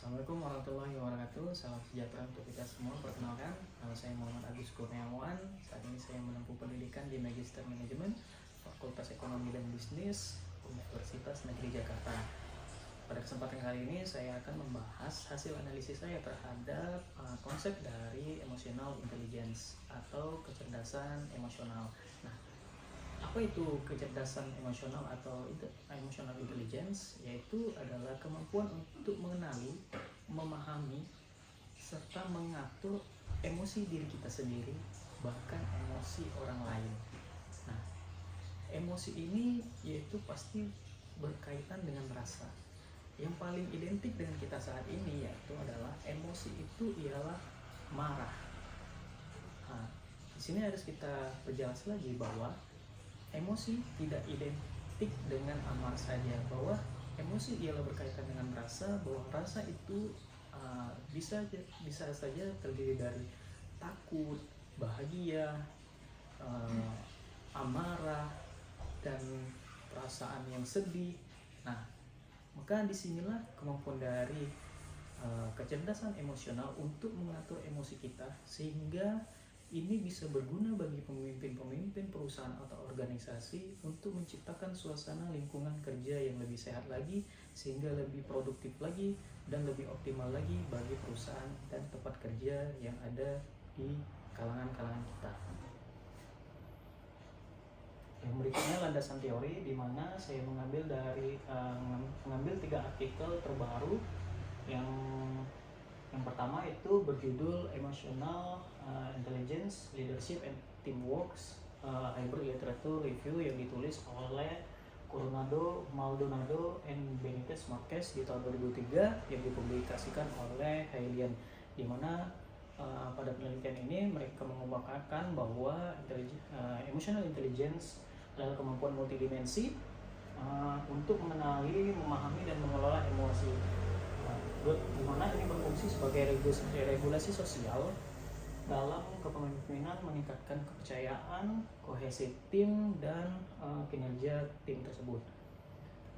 Assalamualaikum warahmatullahi wabarakatuh. Salam sejahtera untuk kita semua. Perkenalkan, nama saya Muhammad Agus Kurniawan. Saat ini saya menempuh pendidikan di Magister Manajemen Fakultas Ekonomi dan Bisnis Universitas Negeri Jakarta. Pada kesempatan kali ini saya akan membahas hasil analisis saya terhadap konsep dari emotional intelligence atau kecerdasan emosional. Nah, apa itu kecerdasan emosional atau emotional intelligence? Yaitu adalah kemampuan untuk mengenali, memahami, serta mengatur emosi diri kita sendiri, bahkan emosi orang lain. Nah, emosi ini yaitu pasti berkaitan dengan rasa. Yang paling identik dengan kita saat ini yaitu adalah emosi itu ialah marah. Nah, di sini harus kita perjelas lagi bahwa emosi tidak identik dengan amarah saja, bahwa emosi ialah berkaitan dengan rasa, bahwa rasa itu bisa saja terdiri dari takut, bahagia, amarah, dan perasaan yang sedih. Nah, maka disinilah kemampuan dari kecerdasan emosional untuk mengatur emosi kita, sehingga ini bisa berguna bagi pemimpin-pemimpin perusahaan atau organisasi untuk menciptakan suasana lingkungan kerja yang lebih sehat lagi, sehingga lebih produktif lagi dan lebih optimal lagi bagi perusahaan dan tempat kerja yang ada di kalangan-kalangan kita. Yang berikutnya landasan teori, di mana saya mengambil 3 artikel terbaru. Yang pertama itu berjudul Emotional Intelligence, Leadership and Teamwork, Hybrid Literature Review, yang ditulis oleh Coronado, Maldonado, and Benitez Marquez di tahun 2003, yang dipublikasikan oleh Hylian, di mana pada penelitian ini mereka mengemukakan bahwa emotional intelligence adalah kemampuan multidimensi untuk mengenali, memahami, dan mengelola emosi, di mana ini berfungsi sebagai regulasi sosial dalam kepemimpinan, meningkatkan kepercayaan, kohesi tim, dan kinerja tim tersebut.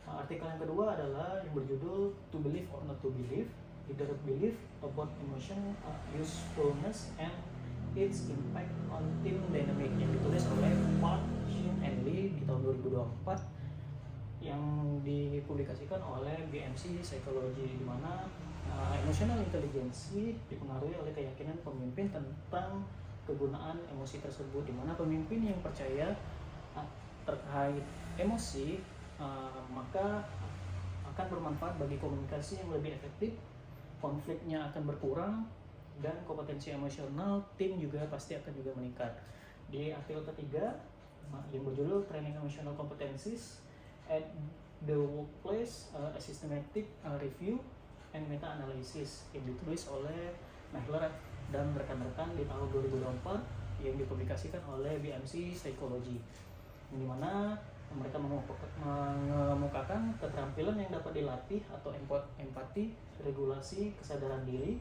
Artikel yang kedua adalah yang berjudul To Believe or Not to Believe, Either Belief About Emotion Usefulness and Its Impact on Team Dynamic, yang ditulis oleh Park Shin and Lee di tahun 2024, yang dipublikasikan oleh BMC Psychology, di mana emotional intelligence dipengaruhi oleh keyakinan pemimpin tentang kegunaan emosi tersebut, di mana pemimpin yang percaya terkait emosi maka akan bermanfaat bagi komunikasi yang lebih efektif, konfliknya akan berkurang, dan kompetensi emosional tim juga pasti akan juga meningkat. Di artikel ketiga yang berjudul Training Emotional Competencies at the Workplace, a Systematic Review and Meta-Analysis, yang ditulis oleh Mahler dan rekan-rekan di tahun 2024, yang dipublikasikan oleh BMC Psychology, di mana mereka mengemukakan keterampilan yang dapat dilatih atau empati, regulasi, kesadaran diri.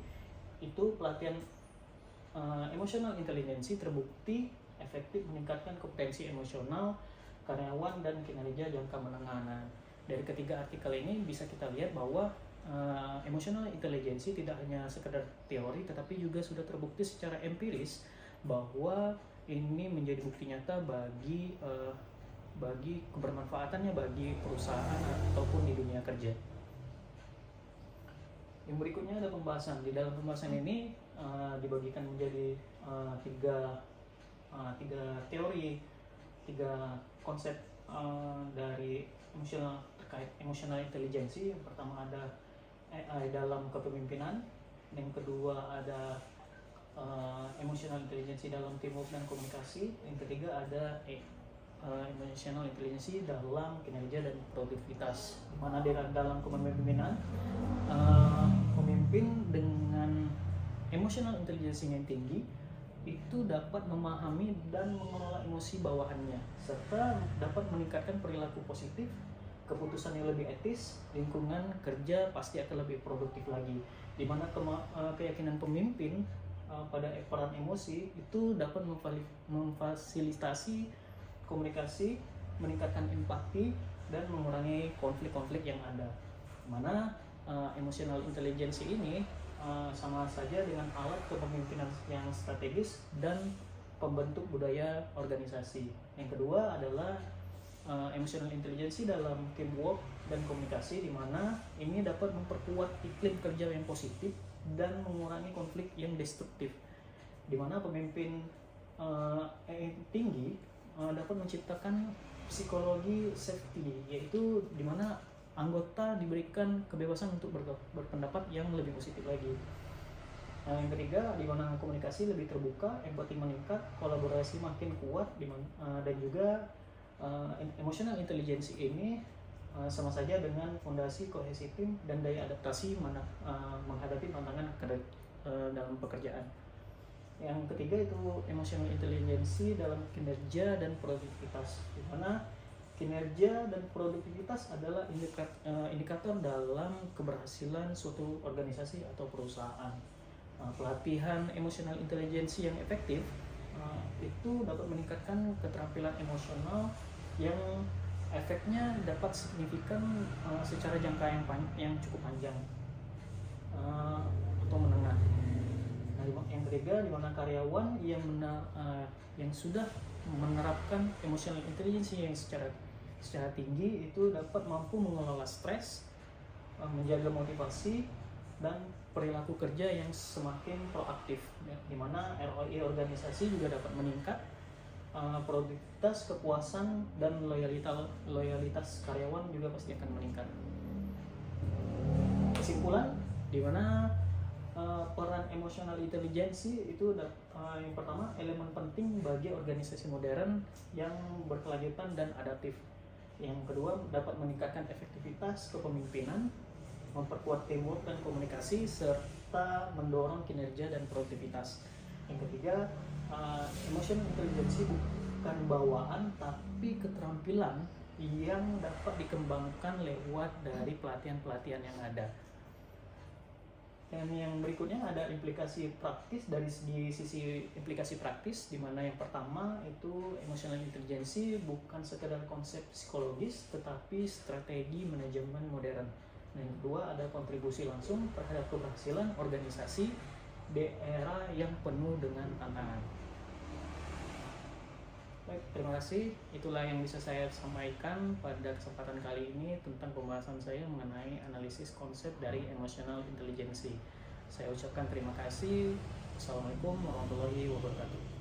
Itu pelatihan emotional intelligence terbukti efektif meningkatkan kompetensi emosional karyawan dan kinerja jangka menengah. Nah, dari ketiga artikel ini bisa kita lihat bahwa emotional intelligence tidak hanya sekedar teori, tetapi juga sudah terbukti secara empiris bahwa ini menjadi bukti nyata bagi kebermanfaatannya bagi perusahaan ataupun di dunia kerja. Yang berikutnya ada pembahasan. Di dalam pembahasan ini dibagikan menjadi tiga teori, 3 konsep dari terkait emotional intelligence. Yang pertama ada AI dalam kepemimpinan, yang kedua ada emotional intelligence dalam teamwork dan komunikasi, yang ketiga ada emotional intelligence dalam kinerja dan produktivitas, di mana dalam kepemimpinan pemimpin dengan emotional intelligence yang tinggi itu dapat memahami dan mengelola emosi bawahannya, serta dapat meningkatkan perilaku positif, keputusan yang lebih etis, lingkungan kerja pasti akan lebih produktif lagi, di mana keyakinan pemimpin pada peran emosi itu dapat memfasilitasi komunikasi, meningkatkan empati, dan mengurangi konflik-konflik yang ada. Mana emotional intelligence ini sama saja dengan alat kepemimpinan yang strategis dan pembentuk budaya organisasi. Yang kedua adalah emotional intelligence dalam teamwork dan komunikasi, di mana ini dapat memperkuat iklim kerja yang positif dan mengurangi konflik yang destruktif, di mana pemimpin tinggi dapat menciptakan psikologi safety, yaitu di mana anggota diberikan kebebasan untuk berpendapat yang lebih positif lagi. Yang ketiga, di mana komunikasi lebih terbuka, empati meningkat, kolaborasi makin kuat, dan juga emotional intelligence ini sama saja dengan fondasi kohesi tim dan daya adaptasi menghadapi tantangan dalam pekerjaan. Yang ketiga itu emotional intelligence dalam kinerja dan produktivitas, di mana kinerja dan produktivitas adalah indikator dalam keberhasilan suatu organisasi atau perusahaan. Pelatihan emotional intelligence yang efektif itu dapat meningkatkan keterampilan emosional yang efeknya dapat signifikan secara jangka yang cukup panjang atau menengah. Nah, yang ketiga, di mana karyawan yang sudah menerapkan emotional intelligence yang secara tinggi itu dapat mampu mengelola stres, menjaga motivasi dan perilaku kerja yang semakin proaktif, di mana ROI organisasi juga dapat meningkat, produktivitas, kepuasan dan loyalitas karyawan juga pasti akan meningkat. Kesimpulan, di mana peran emotional intelligence itu yang pertama, elemen penting bagi organisasi modern yang berkelanjutan dan adaptif. Yang kedua, dapat meningkatkan efektivitas kepemimpinan, memperkuat teamwork dan komunikasi, serta mendorong kinerja dan produktivitas. Yang ketiga, emotional intelligence bukan bawaan tapi keterampilan yang dapat dikembangkan lewat dari pelatihan-pelatihan yang ada. Dan yang berikutnya ada implikasi praktis, dari sisi implikasi praktis, di mana yang pertama itu emotional intelligence bukan sekedar konsep psikologis tetapi strategi manajemen modern. Dan yang kedua ada kontribusi langsung terhadap keberhasilan organisasi di era yang penuh dengan tantangan. Baik, terima kasih. Itulah yang bisa saya sampaikan pada kesempatan kali ini tentang pembahasan saya mengenai analisis konsep dari emotional intelligence. Saya ucapkan terima kasih. Assalamualaikum warahmatullahi wabarakatuh.